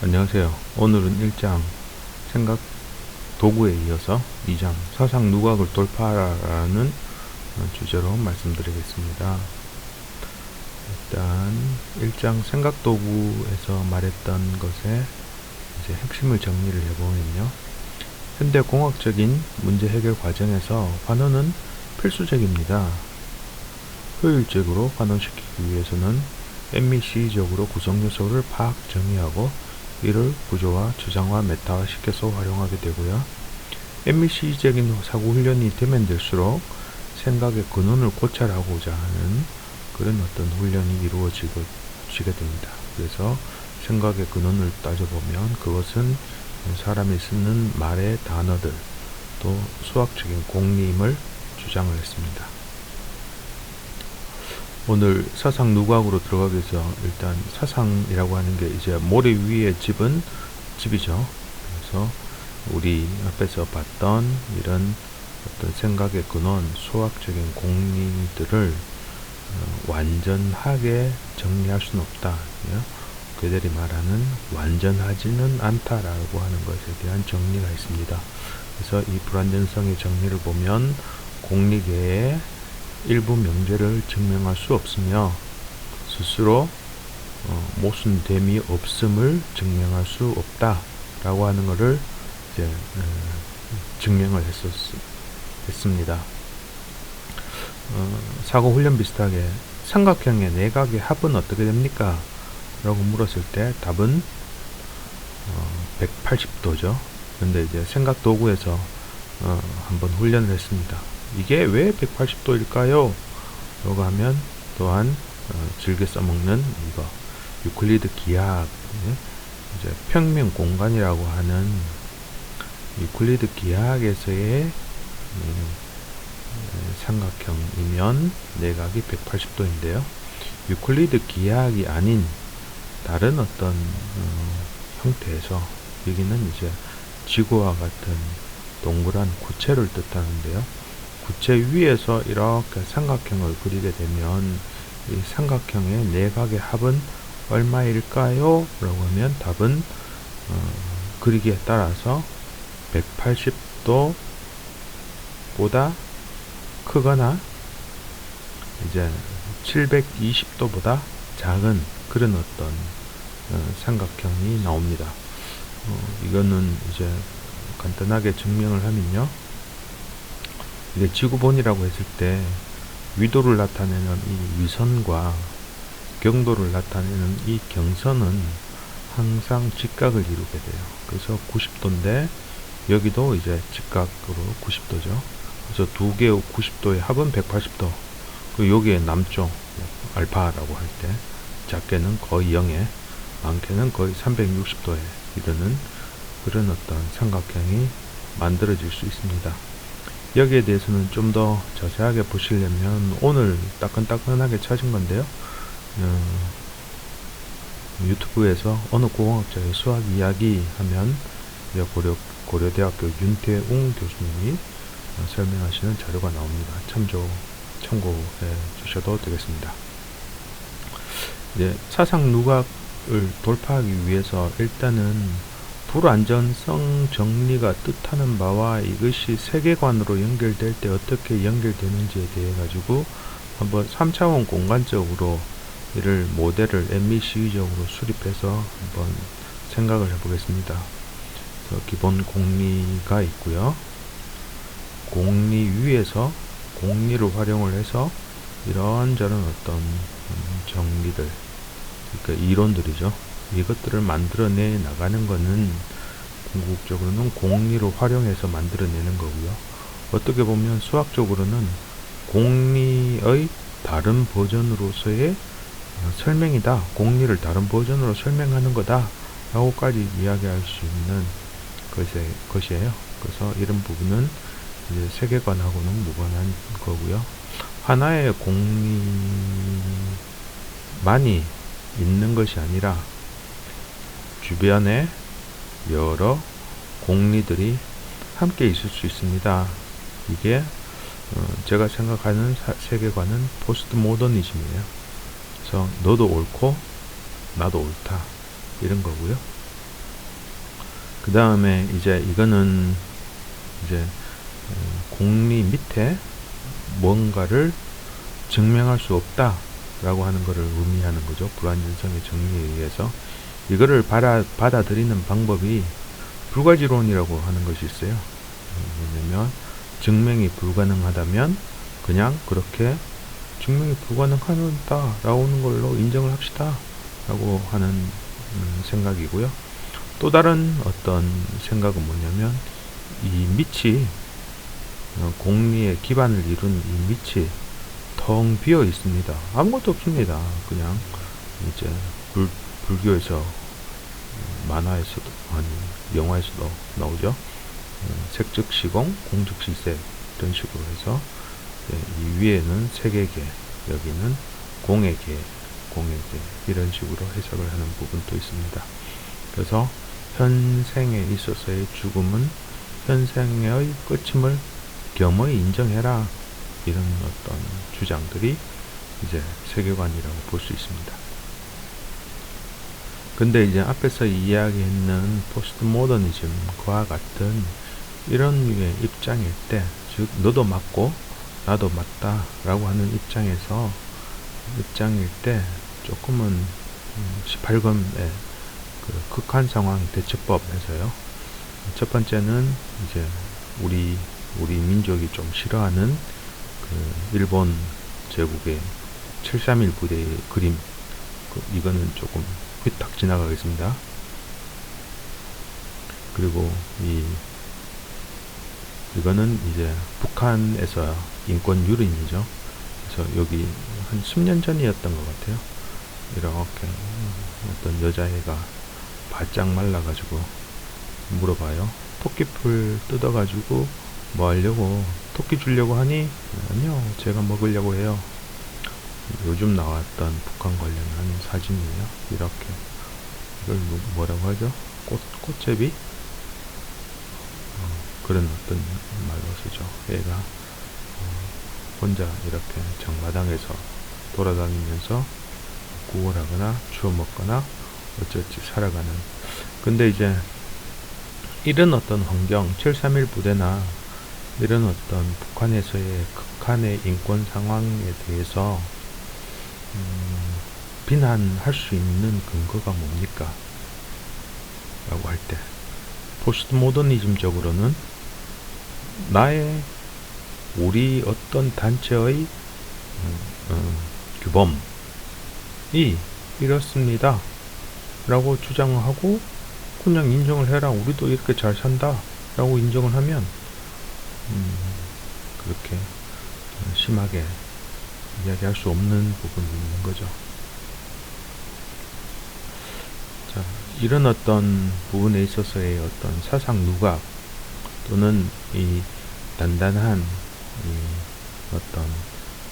안녕하세요. 오늘은 1장 생각 도구에 이어서 2장 사상 누각을 돌파하라는 주제로 말씀드리겠습니다. 일단 1장 생각 도구에서 말했던 것의 이제 핵심을 정리를 해보면요. 현대 공학적인 문제 해결 과정에서 환원은 필수적입니다. 효율적으로 환원시키기 위해서는 M 및 C적으로 구성 요소를 파악 정의하고 이를 구조화, 추상화, 메타화 시켜서 활용하게 되고요. M 및 C적인 사고 훈련이 되면 될수록 생각의 근원을 고찰하고자 하는 그런 어떤 훈련이 이루어지게 됩니다. 그래서 생각의 근원을 따져보면 그것은 사람이 쓰는 말의 단어들 또 수학적인 공리임을 주장을 했습니다. 오늘 사상 누각으로 들어가기 위해서 일단 사상이라고 하는 게 이제 모래 위에 집이죠. 그래서 우리 앞에서 봤던 이런 어떤 생각의 근원, 수학적인 공리들을 완전하게 정리할 수는 없다. 그들이 말하는 완전하지는 않다라고 하는 것에 대한 정리가 있습니다. 그래서 이 불완전성의 정리를 보면 공리계의 일부 명제를 증명할 수 없으며 스스로 모순됨이 없음을 증명할 수 없다라고 하는 것을 이제 증명을 했습니다. 사고 훈련 비슷하게 삼각형의 내각의 합은 어떻게 됩니까? 라고 물었을 때 답은 180도죠. 근데 이제 생각 도구에서 한번 훈련을 했습니다. 이게 왜 180도일까요? 라고 하면 또한 즐겨 써먹는 이거 유클리드 기하학, 이제 평면 공간이라고 하는 유클리드 기하학에서의 삼각형이면 내각이 180도인데요. 유클리드 기하학이 아닌 다른 어떤 형태에서 여기는 이제 지구와 같은 동그란 구체를 뜻하는데요. 구체 위에서 이렇게 삼각형을 그리게 되면 이 삼각형의 내각의 합은 얼마일까요? 라고 하면 답은 그리기에 따라서 180도보다 크거나 이제 720도보다 작은 그런 어떤 삼각형이 나옵니다. 이거는 이제 간단하게 증명을 하면요. 이게 지구본이라고 했을 때 위도를 나타내는 이 위선과 경도를 나타내는 이 경선은 항상 직각을 이루게 돼요. 그래서 90도인데 여기도 이제 직각으로 90도죠. 그래서 두 개의 90도의 합은 180도. 그리고 여기에 남쪽 알파라고 할 때 작게는 거의 0에 많게는 거의 360도에 이르는 그런 어떤 삼각형이 만들어질 수 있습니다. 여기에 대해서는 좀 더 자세하게 보시려면 오늘 따끈따끈하게 찾은 건데요. 유튜브에서 어느 공학자의 수학 이야기 하면 고려대학교 윤태웅 교수님이 설명하시는 자료가 나옵니다. 참고해 주셔도 되겠습니다. 이제 사상 누각을 돌파하기 위해서 일단은 불완전성 정리가 뜻하는 바와 이것이 세계관으로 연결될 때 어떻게 연결되는지에 대해 가지고 한번 3차원 공간적으로 이를 모델을 MBC적으로 수립해서 한번 생각을 해보겠습니다. 기본 공리가 있고요. 공리 위에서 공리를 활용을 해서 이런저런 어떤 정리들, 그러니까 이론들이죠. 이것들을 만들어내 나가는 것은 궁극적으로는 공리로 활용해서 만들어내는 거고요. 어떻게 보면 수학적으로는 공리의 다른 버전으로서의 설명이다. 공리를 다른 버전으로 설명하는 거다. 라고까지 이야기할 수 있는 것이에요. 그래서 이런 부분은 이제 세계관하고는 무관한 거고요. 하나의 공리만이 있는 것이 아니라 주변에 여러 공리들이 함께 있을 수 있습니다. 이게 제가 생각하는 세계관은 포스트 모더니즘이에요. 그래서 너도 옳고 나도 옳다 이런 거고요. 그 다음에 이제 이거는 이제 공리 밑에 뭔가를 증명할 수 없다 라고 하는 것을 의미하는 거죠. 불완전성의 정리에 의해서. 이거를 받아들이는 방법이 불가지론이라고 하는 것이 있어요. 뭐냐면 증명이 불가능하다면 그냥 그렇게 증명이 불가능하다 라고 하는 걸로 인정을 합시다 라고 하는 생각이고요. 또 다른 어떤 생각은 뭐냐면 이 밑이 공리의 기반을 이룬 이 밑이 텅 비어 있습니다. 아무것도 없습니다. 그냥 이제 불교에서 만화에서도 아니 영화에서도 나오죠. 색즉시공 공즉시색 이런 식으로 해서 이 위에는 색의 계, 여기는 공의 계 이런 식으로 해석을 하는 부분도 있습니다. 그래서 현생에 있어서의 죽음은 현생의 끝임을 겸허히 인정해라, 이런 어떤 주장들이 이제 세계관이라고 볼 수 있습니다. 근데 이제 앞에서 이야기했는 포스트 모더니즘과 같은 이런 류의 입장일 때, 즉 너도 맞고 나도 맞다 라고 하는 입장일 때 조금은 18금의 그 극한 상황 대처법에서요, 첫 번째는 이제 우리 민족이 좀 싫어하는 그 일본 제국의 731 부대의 그림, 이거는 조금 휘딱 지나가겠습니다. 그리고 이거는 이제 북한에서 인권 유린이죠. 그래서 여기 한 10년 전이었던 것 같아요. 이렇게 어떤 여자애가 바짝 말라가지고 물어봐요. 토끼풀 뜯어가지고 뭐 하려고, 토끼 주려고 하니? 아니요, 제가 먹으려고 해요. 요즘 나왔던 북한 관련한 사진이에요. 이렇게 이걸 뭐라고 하죠? 꽃제비? 그런 어떤 말로 쓰죠. 얘가 혼자 이렇게 장마당에서 돌아다니면서 구걸하거나 주워 먹거나 어쩌지 살아가는. 근데 이제 이런 어떤 환경, 731 부대나 이런 어떤 북한에서의 극한의 인권 상황에 대해서 비난할 수 있는 근거가 뭡니까? 라고 할 때, 포스트 모더니즘적으로는 우리 어떤 단체의 규범이 이렇습니다 라고 주장하고 그냥 인정을 해라, 우리도 이렇게 잘 산다 라고 인정을 하면 그렇게 심하게 이야기할 수 없는 부분이 있는 거죠. 자, 이런 어떤 부분에 있어서의 어떤 사상 누각 또는 이 단단한 어떤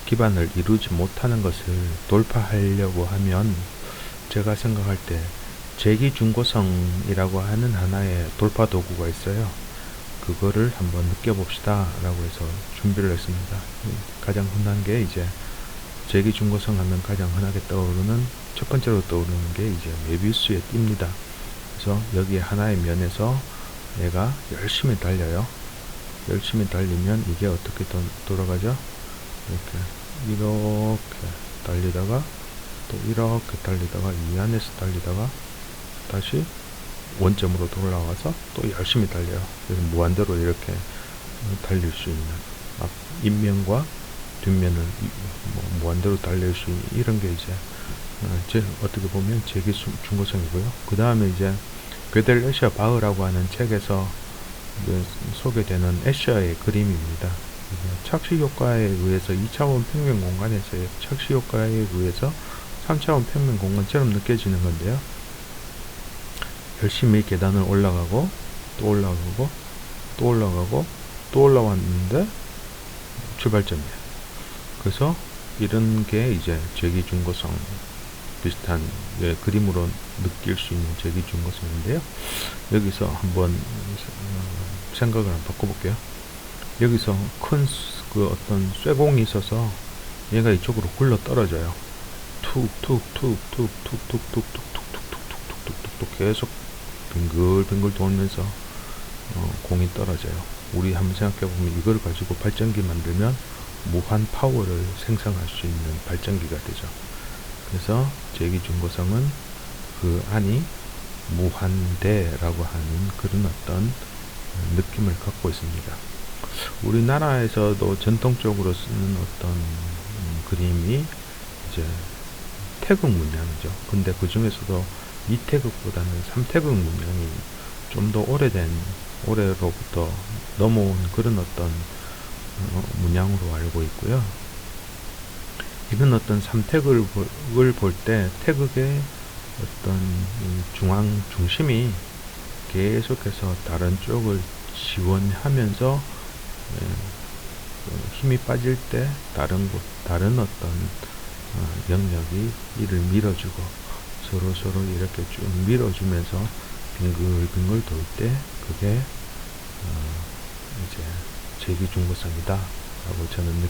기반을 이루지 못하는 것을 돌파하려고 하면, 제가 생각할 때 재기중고성이라고 하는 하나의 돌파 도구가 있어요. 그거를 한번 느껴봅시다 라고 해서 준비를 했습니다. 가장 흔한 게 이제 재기중고성 하면 가장 흔하게 떠오르는, 첫 번째로 떠오르는 게 이제 메비우스의 띠입니다. 그래서 여기 하나의 면에서 얘가 열심히 달려요. 열심히 달리면 이게 어떻게 돌아가죠? 이렇게 달리다가 또 이렇게 달리다가 이 안에서 달리다가 다시 원점으로 돌아와서 또 열심히 달려요. 그래서 무한대로 이렇게 달릴 수 있는, 앞면과 뒷면을 무한대로 달릴 수 있는 이런 게 이제 어떻게 보면 재기중고성이고요. 그 다음에 이제 괴델 애셔 바흐라고 하는 책에서 소개되는 애셔의 그림입니다. 착시 효과에 의해서 2차원 평면 공간에서의 착시 효과에 의해서 3차원 평면 공간처럼 느껴지는 건데요. 열심히 계단을 올라가고 또 올라가고 또 올라가고 또 올라왔는데 출발점이에요. 그래서 이런 게 이제 재기중고성 비슷한 그림으로 느낄 수 있는 재기중고성인데요. 여기서 한번 생각을 한번 바꿔볼게요. 여기서 큰 그 어떤 쇠공이 있어서 얘가 이쪽으로 굴러 떨어져요. 툭툭툭툭툭툭툭툭툭툭툭툭툭툭 계속 빙글빙글 돌면서 공이 떨어져요. 우리 한번 생각해보면 이걸 가지고 발전기 만들면 무한 파워를 생성할 수 있는 발전기가 되죠. 그래서 제기중고성은 그 안이 무한대라고 하는 그런 어떤 느낌을 갖고 있습니다. 우리나라에서도 전통적으로 쓰는 어떤 그림이 이제 태극 문양이죠. 근데 그 중에서도 이태극보다는 삼태극 문양이 좀 더 올해로부터 넘어온 그런 어떤 문양으로 알고 있고요. 이런 어떤 삼태극을 볼 때 태극의 어떤 중심이 계속해서 다른 쪽을 지원하면서 힘이 빠질 때 다른 어떤 영역이 이를 밀어주고 서로 이렇게 쭉 밀어주면서 빙글빙글 돌 때 그게 이제 제기중고성이다 라고 저는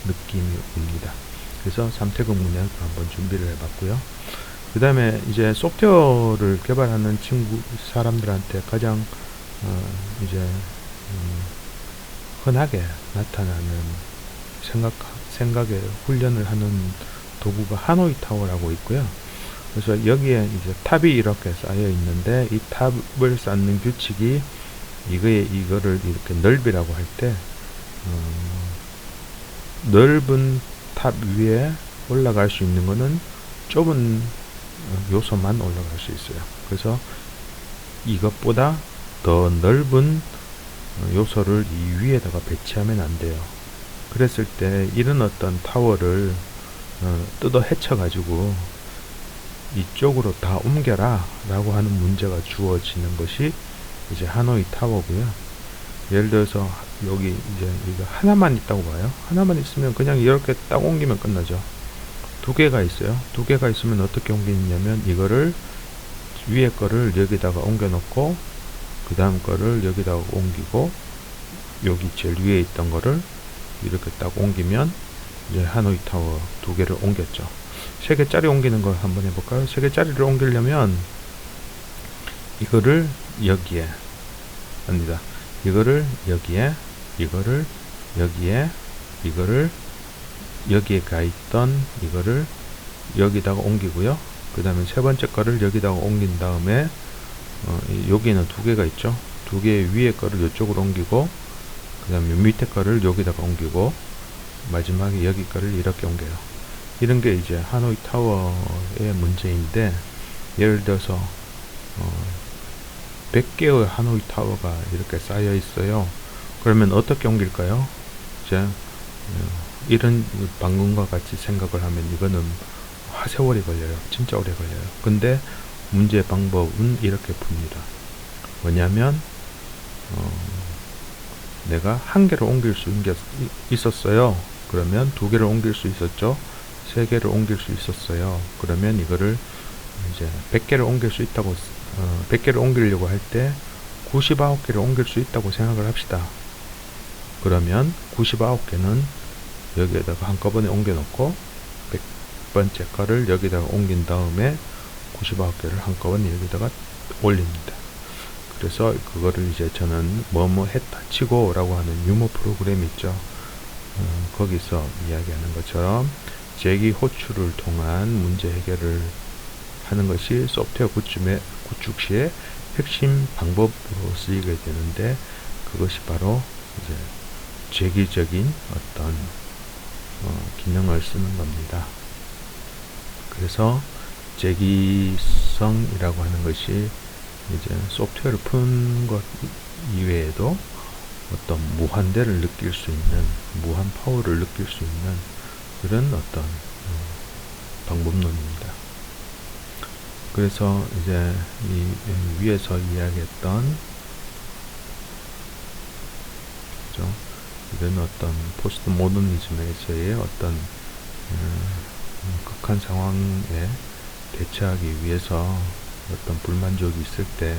느낌이 옵니다. 그래서 삼태극 문양도 한번 준비를 해봤고요. 그 다음에 이제 소프트웨어를 개발하는 사람들한테 가장 이제 흔하게 나타나는 생각에 훈련을 하는 도구가 하노이 타워라고 있고요. 그래서 여기에 이제 탑이 이렇게 쌓여 있는데 이 탑을 쌓는 규칙이 이거를 이렇게 넓이라고 할 때 넓은 탑 위에 올라갈 수 있는 거는 좁은 요소만 올라갈 수 있어요. 그래서 이것보다 더 넓은 요소를 이 위에다가 배치하면 안 돼요. 그랬을 때 이런 어떤 타워를 뜯어 헤쳐 가지고 이쪽으로 다 옮겨라 라고 하는 문제가 주어지는 것이 이제 하노이 타워고요. 예를 들어서 여기 이제 이거 하나만 있다고 봐요. 하나만 있으면 그냥 이렇게 딱 옮기면 끝나죠. 두 개가 있어요. 두 개가 있으면 어떻게 옮기냐면 이거를 위에 거를 여기다가 옮겨 놓고 그 다음 거를 여기다가 옮기고 여기 제일 위에 있던 거를 이렇게 딱 옮기면 이제 하노이 타워 두 개를 옮겼죠. 세 개짜리 옮기는 걸 한번 해볼까요? 세 개짜리를 옮기려면 이거를 여기에 아니다. 이거를 여기에, 이거를 여기에, 이거를 여기에 가 있던 이거를 여기다가 옮기고요. 그 다음에 세 번째 거를 여기다가 옮긴 다음에 여기는 두 개가 있죠. 두 개 위에 거를 이쪽으로 옮기고 그 다음에 밑에 거를 여기다가 옮기고 마지막에 여기 거를 이렇게 옮겨요. 이런 게 이제 하노이 타워의 문제인데 예를 들어서 100개의 하노이 타워가 이렇게 쌓여 있어요. 그러면 어떻게 옮길까요? 이제 이런 방금과 같이 생각을 하면 이거는 세월이 걸려요. 진짜 오래 걸려요. 근데 문제 방법은 이렇게 풉니다. 뭐냐면 내가 한 개를 옮길 수 있었어요. 그러면 두 개를 옮길 수 있었죠. 세 개를 옮길 수 있었어요. 그러면 이거를 이제 100개를 옮길 수 있다고 100개를 옮기려고 할 때 99개를 옮길 수 있다고 생각을 합시다. 그러면 99개는 여기에다가 한꺼번에 옮겨 놓고 100번째 거를 여기다가 옮긴 다음에 99개를 한꺼번에 여기다가 올립니다. 그래서 그거를 이제 저는 뭐뭐 했다 치고 라고 하는 유머 프로그램이 있죠. 거기서 이야기하는 것처럼 제기 호출을 통한 문제 해결을 하는 것이 소프트웨어 구축 시의 핵심 방법으로 쓰이게 되는데 그것이 바로 이제 제기적인 어떤 기능을 쓰는 겁니다. 그래서 제기성이라고 하는 것이 이제 소프트웨어를 푸는 것 이외에도 어떤 무한대를 느낄 수 있는 무한 파워를 느낄 수 있는 그런 어떤 방법론입니다. 그래서 이제 이 위에서 이야기했던 그죠? 이런 어떤 포스트 모더니즘에서의 어떤 극한 상황에 대처하기 위해서 어떤 불만족이 있을 때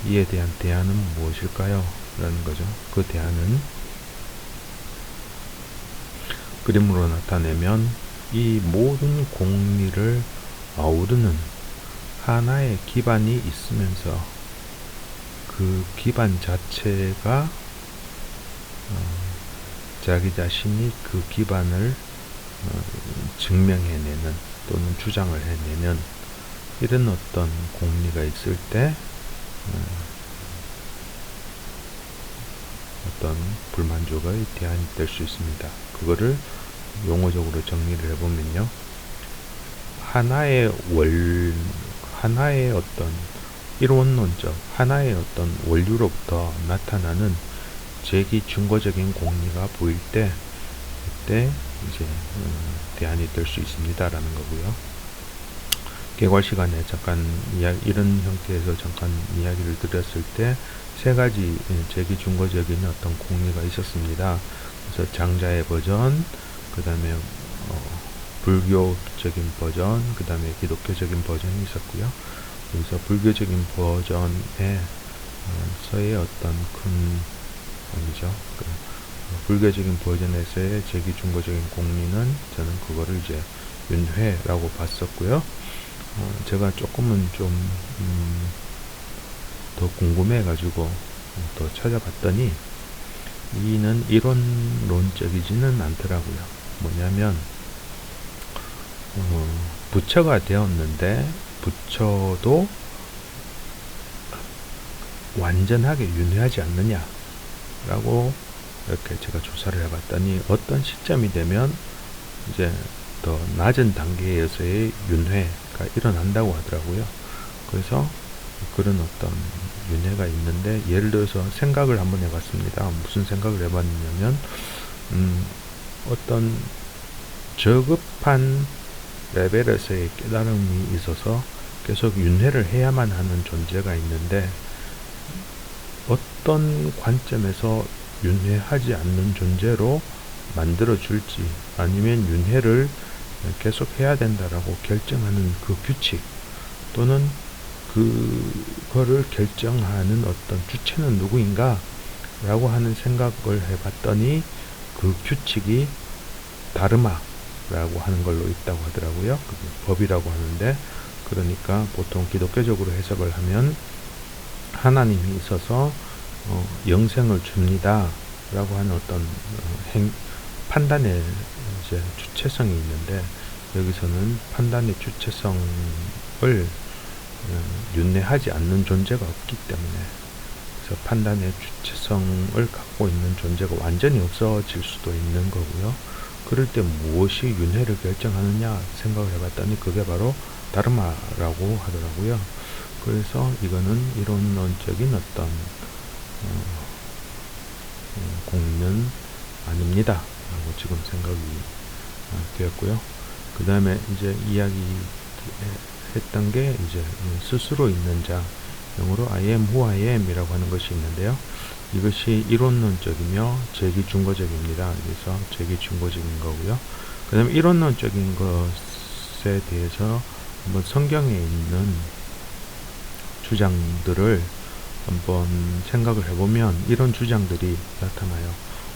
이에 대한 대안은 무엇일까요? 라는 거죠. 그 대안은 그림으로 나타내면 이 모든 공리를 아우르는 하나의 기반이 있으면서 그 기반 자체가 자기 자신이 그 기반을 증명해내는 또는 주장을 해내는 이런 어떤 공리가 있을 때 어떤 불만족의 대안이 될 수 있습니다. 그거를 용어적으로 정리를 해보면요, 하나의 어떤 이론론적 하나의 어떤 원류로부터 나타나는 제기 증거적인 공리가 보일 때, 그때 이제 대안이 될 수 있습니다라는 거고요. 개괄 시간에 잠깐 이런 형태에서 잠깐 이야기를 드렸을 때 세 가지 제기 증거적인 어떤 공리가 있었습니다. 그래서 장자의 버전, 그 다음에 불교적인 버전, 그 다음에 기독교적인 버전이 있었고요. 그래서 불교적인 버전에 서의 어떤 불교적인 버전에서의 제기 증거적인 공리는 저는 그거를 이제 윤회라고 봤었고요. 제가 조금은 좀 더 궁금해가지고 더 찾아봤더니 이는 이론론적이지는 않더라고요. 뭐냐면 부처가 되었는데 부처도 완전하게 윤회하지 않느냐 라고 이렇게 제가 조사를 해봤더니 어떤 시점이 되면 이제 더 낮은 단계에서의 윤회가 일어난다고 하더라고요. 그래서 그런 어떤 윤회가 있는데, 예를 들어서 생각을 한번 해봤습니다. 무슨 생각을 해봤냐면 어떤 저급한 레벨에서의 깨달음이 있어서 계속 윤회를 해야만 하는 존재가 있는데, 어떤 관점에서 윤회하지 않는 존재로 만들어줄지, 아니면 윤회를 계속 해야 된다라고 결정하는 그 규칙, 또는 그거를 결정하는 어떤 주체는 누구인가 라고 하는 생각을 해봤더니 그 규칙이 다르마라고 하는 걸로 있다고 하더라고요. 법이라고 하는데, 그러니까 보통 기독교적으로 해석을 하면 하나님이 있어서 영생을 줍니다 라고 하는 어떤 판단의 이제 주체성이 있는데, 여기서는 판단의 주체성을 윤회하지 않는 존재가 없기 때문에, 그래서 판단의 주체성을 갖고 있는 존재가 완전히 없어질 수도 있는 거고요. 그럴 때 무엇이 윤회를 결정하느냐 생각을 해봤더니 그게 바로 다르마라고 하더라고요. 그래서 이거는 이론론적인 어떤 공리는 아닙니다 라고 지금 생각이 되었고요. 그 다음에 이제 이야기 했던 게 이제 스스로 있는 자, 영어로 I am who I am 이라고 하는 것이 있는데요. 이것이 이론론적이며 제기 증거적입니다. 그래서 제기 증거적인 거고요. 그 다음에 이론론적인 것에 대해서 한번 성경에 있는 주장들을 한번 생각을 해보면 이런 주장들이 나타나요.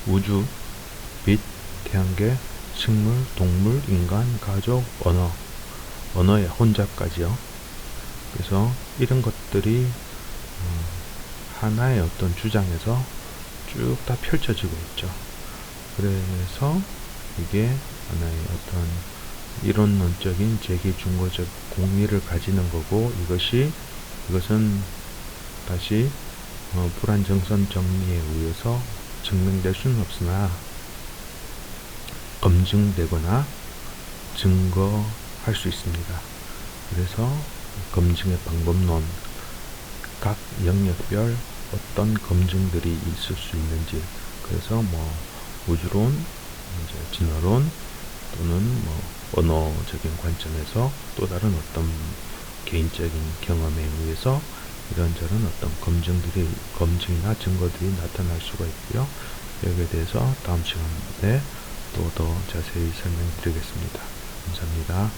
우주, 빛, 태양계, 식물, 동물, 인간, 가족, 언어의 혼잡까지요. 그래서 이런 것들이 하나의 어떤 주장에서 쭉 다 펼쳐지고 있죠. 그래서 이게 하나의 어떤 이론론적인 제기 증거적 공리를 가지는 거고, 이것은 다시 불안정선 정리에 의해서 증명될 수는 없으나 검증되거나 증거할 수 있습니다. 그래서 검증의 방법론, 각 영역별 어떤 검증들이 있을 수 있는지, 그래서 우주론, 이제 진화론, 또는 언어적인 관점에서 또 다른 어떤 개인적인 경험에 의해서 이런저런 어떤 검증이나 증거들이 나타날 수가 있고요. 여기에 대해서 다음 시간에 또 더 자세히 설명드리겠습니다. 감사합니다.